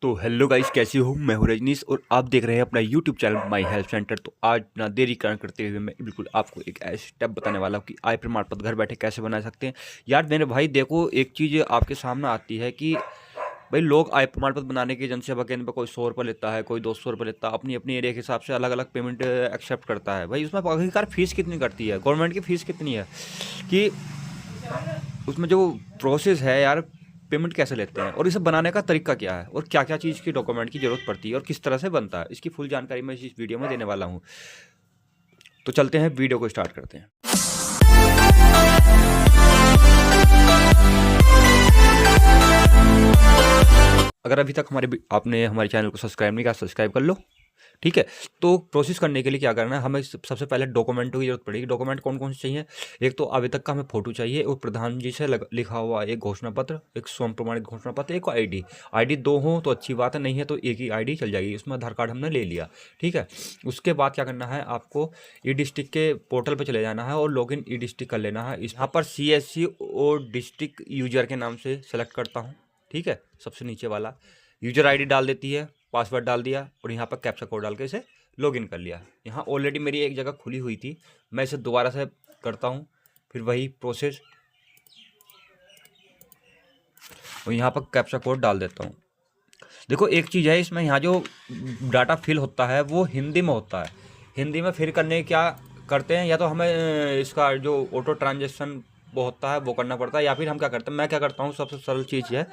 तो hello guys, कैसे हो? मैं हूं रजनीश और आप देख रहे हैं अपना YouTube channel my help centre. तो आज ना देरी करते हुए मैं बिल्कुल आपको एक ऐसे स्टेप बताने वाला हूं कि आय प्रमाण पत्र घर बैठे कैसे बना सकते हैं। यार मेरे भाई देखो, एक चीज़ आपके सामने आती है कि भाई लोग आय प्रमाण पत्र बनाने की जनसेवा केंद्र पर कोई 100 रुपये लेता है, कोई 200 रुपये लेता है, अपनी अपनी एरिया के हिसाब से अलग अलग पेमेंट एक्सेप्ट करता है। भाई उसमें आखिरकार फीस कितनी करती है गवर्नमेंट की? फीस कितनी है कि उसमें जो प्रोसेस है यार, पेमेंट कैसे लेते हैं और इसे बनाने का तरीका क्या है और क्या क्या चीज़ की डॉक्यूमेंट की ज़रूरत पड़ती है और किस तरह से बनता है, इसकी फुल जानकारी मैं इस वीडियो में देने वाला हूँ। तो चलते हैं, वीडियो को स्टार्ट करते हैं। अगर अभी तक आपने हमारे चैनल को सब्सक्राइब नहीं किया, सब्सक्राइब कर लो। ठीक है, तो प्रोसेस करने के लिए क्या करना है, हमें सबसे पहले डॉक्यूमेंटों की जरूरत पड़ेगी। डॉक्यूमेंट कौन कौन से चाहिए? एक तो आवेदक का हमें फोटो चाहिए और प्रधान जी से लिखा हुआ एक घोषणा पत्र, एक स्वयं प्रमाणित घोषणा पत्र, एक आईडी दो हो तो अच्छी बात है, नहीं है तो एक ही आईडी चल जाएगी। उसमें आधार कार्ड हमने ले लिया। ठीक है, उसके बाद क्या करना है, आपको ई डिस्ट्रिक्ट के पोर्टल पर चले जाना है और लॉग इन ई डिस्ट्रिक्ट कर लेना है। यहाँ पर CSC और डिस्ट्रिक्ट यूजर के नाम से सेलेक्ट करता हूँ। ठीक है, सबसे नीचे वाला यूजर आईडी डाल देती है, पासवर्ड डाल दिया और यहाँ पर कैप्चा कोड डाल के इसे लॉगिन कर लिया। यहाँ ऑलरेडी मेरी एक जगह खुली हुई थी, मैं इसे दोबारा से करता हूँ, फिर वही प्रोसेस और यहाँ पर कैप्चा कोड डाल देता हूँ। देखो एक चीज़ है इसमें, यहाँ जो डाटा फिल होता है वो हिंदी में होता है। हिंदी में फिल करने क्या करते हैं, या तो हमें इसका जो ऑटो ट्रांजेक्शन वो होता है वो करना पड़ता है, या फिर हम क्या करते हैं, मैं क्या करता हूँ, सबसे सरल चीज़ है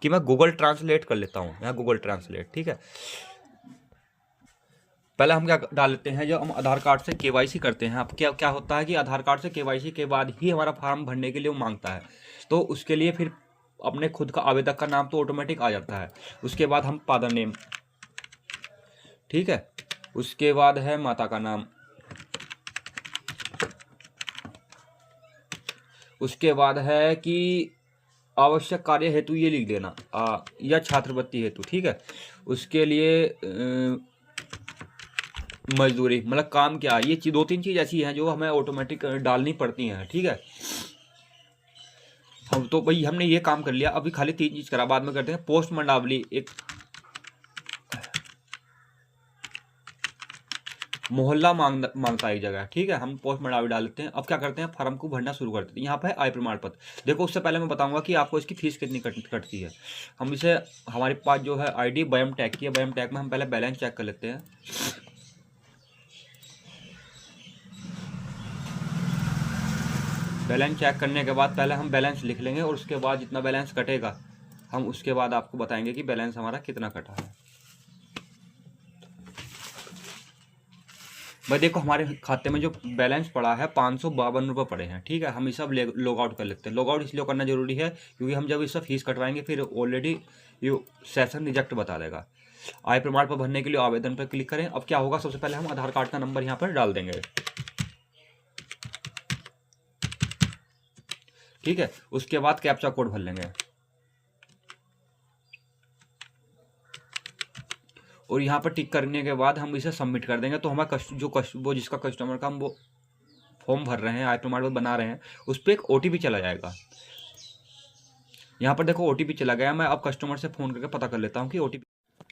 कि मैं गूगल ट्रांसलेट कर लेता हूँ। यहाँ गूगल ट्रांसलेट, ठीक है। पहले हम क्या डाल लेते हैं, जो हम आधार कार्ड से KYC करते हैं। अब क्या क्या होता है कि आधार कार्ड से KYC के बाद ही हमारा फॉर्म भरने के लिए वो मांगता है। तो उसके लिए फिर अपने खुद का आवेदक का नाम तो ऑटोमेटिक आ जाता है। उसके बाद हम फादर नेम, ठीक है, उसके बाद है माता का नाम, उसके बाद है कि आवश्यक कार्य हेतु ये लिख देना या छात्रवृत्ति हेतु। ठीक है, उसके लिए मजदूरी मतलब काम क्या, ये दो तीन चीज़ ऐसी हैं जो हमें ऑटोमेटिक डालनी पड़ती हैं। ठीक है, हम तो भाई हमने ये काम कर लिया, अभी खाली तीन चीज़ करा, बाद में करते हैं। पोस्ट मंडावली, एक मोहल्ला मांगता है एक जगह। ठीक है, हम पोस्ट मंडावली डाल लेते हैं। अब क्या करते हैं, फॉर्म को भरना शुरू कर देते हैं। यहाँ पर है आय प्रमाण पत्र। देखो उससे पहले मैं बताऊंगा कि आपको इसकी फीस कितनी कटती है। हम इसे, हमारे पास जो है ID वयम टैग की है, वयम टैग में हम पहले बैलेंस चेक कर लेते हैं। बैलेंस चेक करने के बाद पहले हम बैलेंस लिख लेंगे और उसके बाद जितना बैलेंस कटेगा हम उसके बाद आपको बताएंगे कि बैलेंस हमारा कितना कटा है। भाई देखो हमारे खाते में जो बैलेंस पड़ा है 552 रुपये पड़े हैं। ठीक है, हम ये सब लॉग आउट कर लेते हैं। लॉग आउट इसलिए करना जरूरी है क्योंकि हम जब इससे फीस कटवाएंगे फिर ऑलरेडी ये सेशन रिजेक्ट बता देगा। आय प्रमाण पत्र भरने के लिए आवेदन पर क्लिक करें। अब क्या होगा, सबसे पहले हम आधार कार्ड का नंबर यहाँ पर डाल देंगे। ठीक है, उसके बाद कैप्चा कोड भर लेंगे और यहाँ पर टिक करने के बाद हम इसे सबमिट कर देंगे। तो हमारा वो जिसका कस्टमर का हम वो फॉर्म भर रहे हैं, आय प्रमाण पत्र बना रहे हैं, उस पर एक OTP चला जाएगा। यहाँ पर देखो OTP चला गया। मैं अब कस्टमर से फ़ोन करके पता कर लेता हूँ कि OTP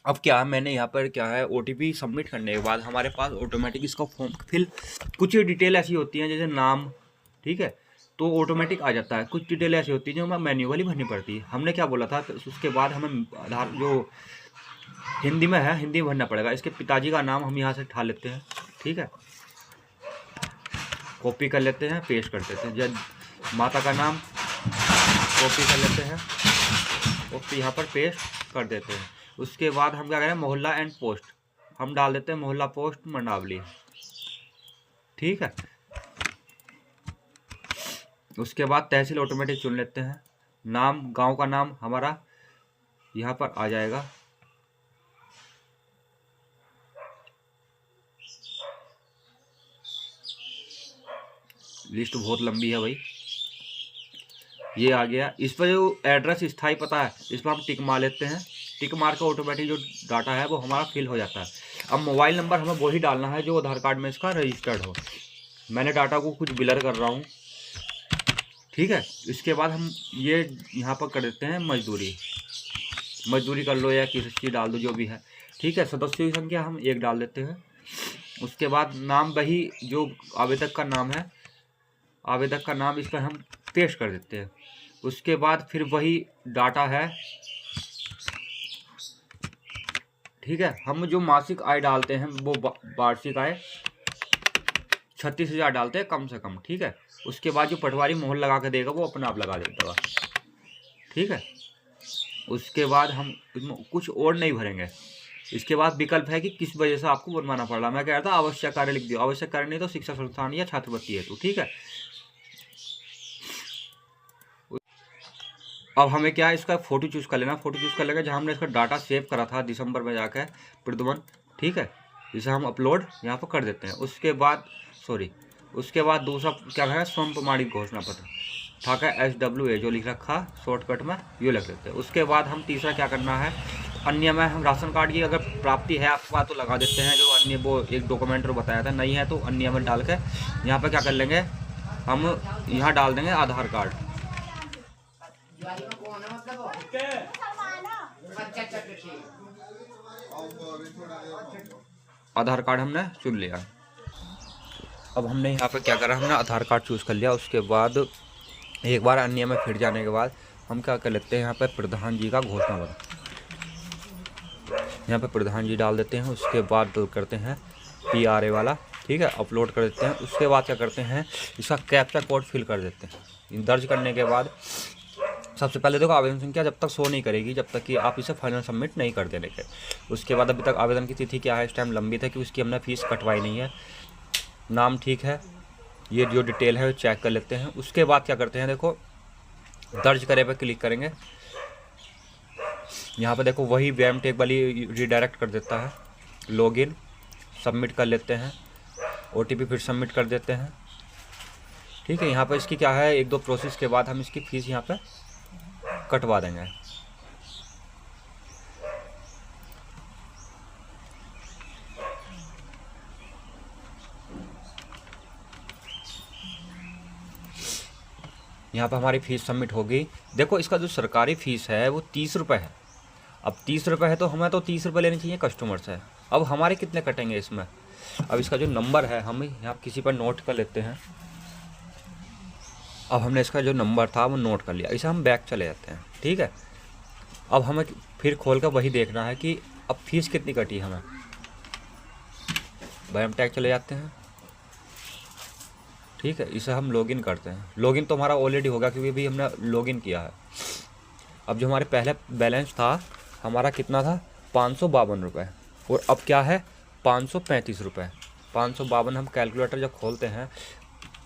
अब क्या है। मैंने यहाँ पर क्या है, OTP सबमिट करने के बाद हमारे पास ऑटोमेटिक इसका फॉर्म फिल, कुछ डिटेल ऐसी होती हैं जैसे नाम, ठीक है, तो ऑटोमेटिक आ जाता है। कुछ डिटेल ऐसी होती है जो हमें मैन्युअली भरनी पड़ती है। हमने क्या बोला था, तो उसके बाद हमें आधार जो हिंदी में है हिंदी में भरना पड़ेगा। इसके पिताजी का नाम हम यहाँ से उठा लेते हैं। ठीक है, कॉपी कर लेते हैं, पेस्ट कर देते हैं। जब माता का नाम कॉपी कर लेते हैं और फिर यहाँ पर पेस्ट कर देते हैं। उसके बाद हम क्या करें, मोहल्ला एंड पोस्ट हम डाल देते हैं, मोहल्ला पोस्ट मंडावली। ठीक है, उसके बाद तहसील ऑटोमेटिक चुन लेते हैं। नाम, गांव का नाम हमारा यहाँ पर आ जाएगा। लिस्ट बहुत लंबी है भाई, ये आ गया। इस पर जो एड्रेस स्थायी पता है इस पर हम टिक मार लेते हैं। टिक मार का ऑटोमेटिक जो डाटा है वो हमारा फिल हो जाता है। अब मोबाइल नंबर हमें वही डालना है जो आधार कार्ड में इसका रजिस्टर्ड हो। मैंने डाटा को कुछ ब्लर कर रहा हूँ। ठीक है, इसके बाद हम ये यहाँ पर कर देते हैं मजदूरी। मजदूरी कर लो या किसी चीज़ डाल दो, जो भी है, ठीक है। सदस्यों की संख्या हम 1 डाल देते हैं। उसके बाद नाम, वही जो आवेदक का नाम है, आवेदक का नाम इस पर हम पेस्ट कर देते हैं। उसके बाद फिर वही डाटा है, ठीक है। हम जो मासिक आय डालते हैं वो वार्षिक आय 36,000 डालते हैं कम से कम, ठीक है। उसके बाद जो पटवारी मोहर लगा के देगा वो अपने आप लगा देता है, ठीक है। उसके बाद हम इसमें कुछ और नहीं भरेंगे। इसके बाद विकल्प है कि किस वजह से आपको बनवाना पड़ रहा। मैं कह रहा था आवश्यक कार्य लिख दिया, आवश्यक कार्य नहीं तो शिक्षा संस्थान या छात्रवृत्ति हेतु, ठीक है। अब हमें क्या है, इसका फ़ोटो चूज़ कर लेना। फ़ोटो चूज़ कर लेंगे जहाँ हमने इसका डाटा सेव करा था दिसंबर में जाकर प्रदुमन, ठीक है। इसे हम अपलोड यहाँ पर कर देते हैं। उसके बाद दूसरा क्या है, स्वयं प्रमाणित घोषणा पत्र ठाका SWA जो लिख रखा शॉर्टकट में, ये लिख लेते हैं। उसके बाद हम तीसरा क्या करना है, अन्य में हम राशन कार्ड की अगर प्राप्ति है आपके पास तो लगा देते हैं, जो अन्य वो एक डॉक्यूमेंट बताया था, नहीं है तो अन्य में डाल के यहाँ पर क्या कर लेंगे, हम यहाँ डाल देंगे आधार कार्ड। आधार कार्ड हमने चुन लिया। अब हमने यहाँ पे क्या करा, हमने आधार कार्ड चूज़ कर लिया। उसके बाद एक बार अन्य में फिर जाने के बाद हम क्या कर लेते हैं, यहाँ पे प्रधान जी का घोषणा पत्र, यहाँ पे प्रधान जी डाल देते हैं। उसके बाद करते हैं PRA वाला, ठीक है, अपलोड कर देते हैं। उसके बाद क्या करते हैं, इसका कैप्चा कोड फिल कर देते हैं। दर्ज करने के बाद सबसे पहले देखो आवेदन संख्या जब तक शो नहीं करेगी जब तक कि आप इसे फाइनल सबमिट नहीं कर देने के। उसके बाद अभी तक आवेदन की तिथि क्या है, इस टाइम लंबित है कि उसकी हमने फीस कटवाई नहीं है। नाम ठीक है, ये जो डिटेल है वो चेक कर लेते हैं। उसके बाद क्या करते हैं, देखो दर्ज करे पर क्लिक करेंगे। यहाँ पर देखो वही वैम टेक वाली रिडायरेक्ट कर देता है। लॉगिन सबमिट कर लेते हैं, OTP फिर सबमिट कर देते हैं, ठीक है। यहाँ पर इसकी क्या है, 1-2 प्रोसेस के बाद हम इसकी फ़ीस यहाँ पे कटवा देंगे। यहाँ पर हमारी फ़ीस सबमिट होगी। देखो इसका जो सरकारी फ़ीस है वो 30 रुपये है। अब 30 रुपये है तो हमें तो 30 रुपये लेने चाहिए कस्टमर से। अब हमारे कितने कटेंगे इसमें, अब इसका जो नंबर है हम यहाँ किसी पर नोट कर लेते हैं। अब हमने इसका जो नंबर था वो नोट कर लिया, इसे हम बैक चले जाते हैं, ठीक है। अब हमें फिर खोल कर वही देखना है कि अब फीस कितनी कटी हमें। भाई हम टैग चले जाते हैं, ठीक है। इसे हम लॉगिन करते हैं। लॉगिन तो हमारा ऑलरेडी होगा क्योंकि अभी हमने लॉगिन किया है। अब जो हमारे पहले बैलेंस था हमारा कितना था, 552 रुपये, और अब क्या है 535 रुपये। 552 हम कैलकुलेटर जब खोलते हैं,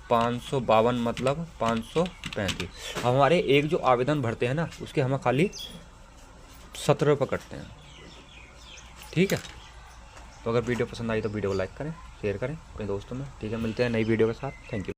552 मतलब 535। अब हमारे एक जो आवेदन भरते हैं ना उसके हमें खाली 17 रुपये कटते हैं, ठीक है। तो अगर वीडियो पसंद आई तो वीडियो को लाइक करें, शेयर करें अपने दोस्तों में, ठीक है। मिलते हैं नई वीडियो के साथ, थैंक यू।